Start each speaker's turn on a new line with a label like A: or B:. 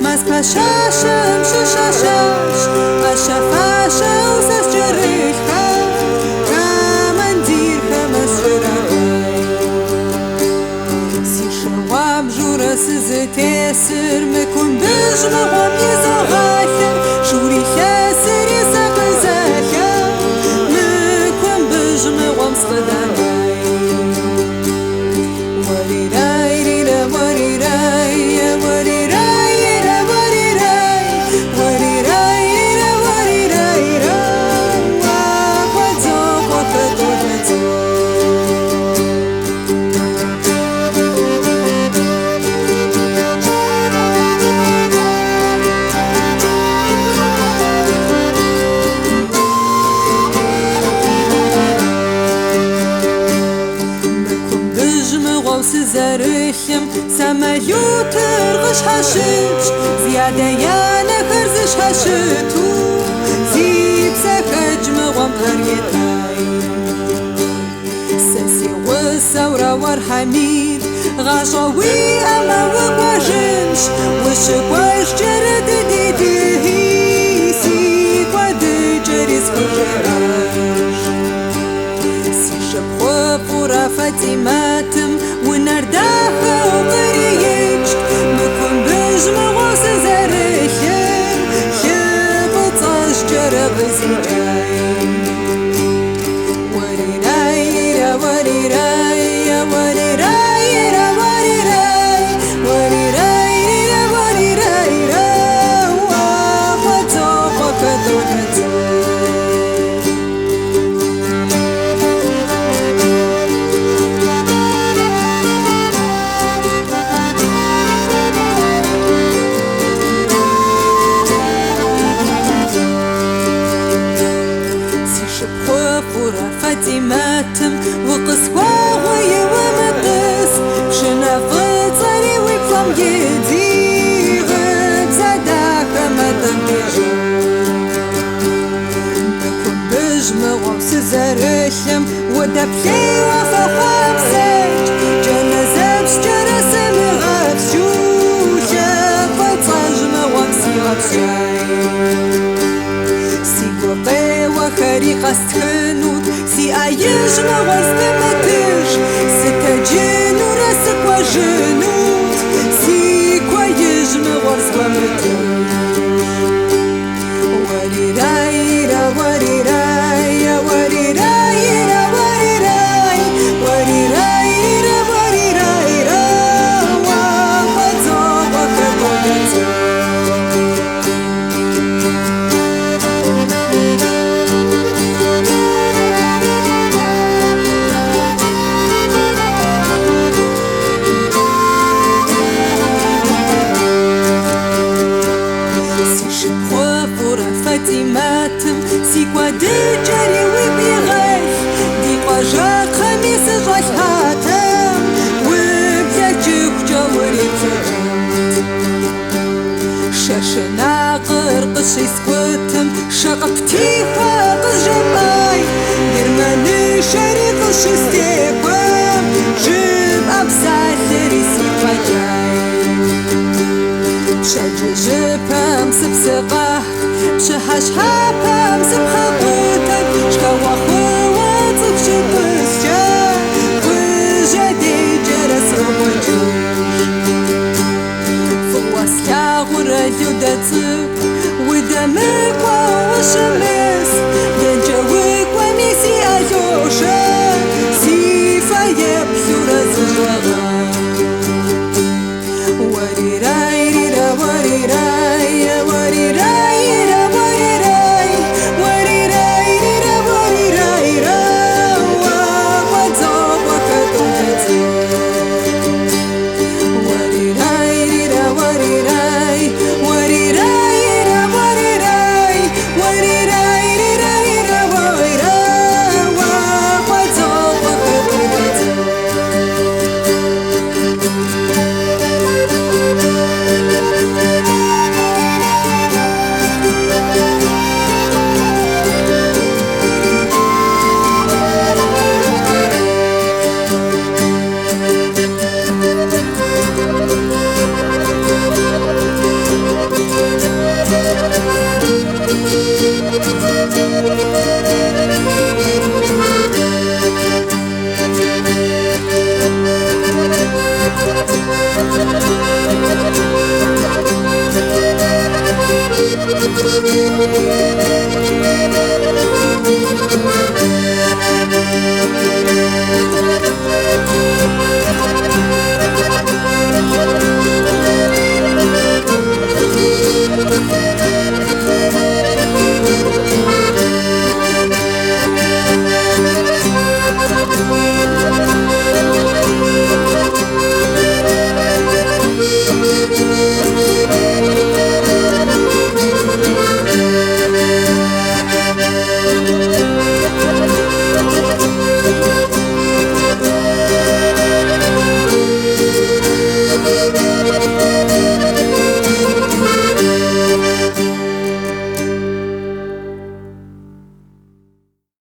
A: mas pashasham shashashash ashafasha usas jericha kamandir kamasjeragai si shawam jura sizetesir mekum bijmawam yizaghacha shuri khasir yisaqzacha mekum bijmawam sqadagai زرخم سمايوتر غش حشش زيادة يانا خرزش حشتو زيب سكجم غم قريتاي سسي والثورة والحميد غاشوي أما وقواجنش وشكواش جرد ديدي سيك ودي جريس فجراش سي شبخوا فورا فاتماتم ونرداها وقريج مكون بجمع وسزرخم خبطاش جرى غزيجاي وريراي وريراي وريراي وريراي وريراي وريراي وخطوبك دونتو فاتماتم وقصوا غي ومقص شنافت صاري ويفهم يدي غد زادك ما تنبيجي بكم بجمع ومسزرخم ودبحي وفوق بسج جنازة بشجرة سمغة بشوشة فتجمع ومسي غبشاي سيقوطي وخري قستخنوت سي عايش ما وزنمتش ستجين وراسك وجنوت سي كوايش ما ورزقمتش وريراي وريراي وريراي وريراي وريراي وريراي وخطوبك دونتو فاتماتم سي كوادي جاري وبيغاي دي قاجا خميس جاي هاتم وبيجيك جاوري تجمت شاشنا قرقش يسكتم شقبتي فاقز جماي درماني شاري قش يستيقم جيب أبساثري سيقاجاي شججبهم سبسقاه شهشهابهم سبخبوتك شكوا خواتك شبسجا وجدي جرس ربجوش فواس يا غرى يودتك ودمك وشمس دنجوك وميسي أيوشا سيفا يبثور زجاغا وريراي وريراي وريراي Thank you.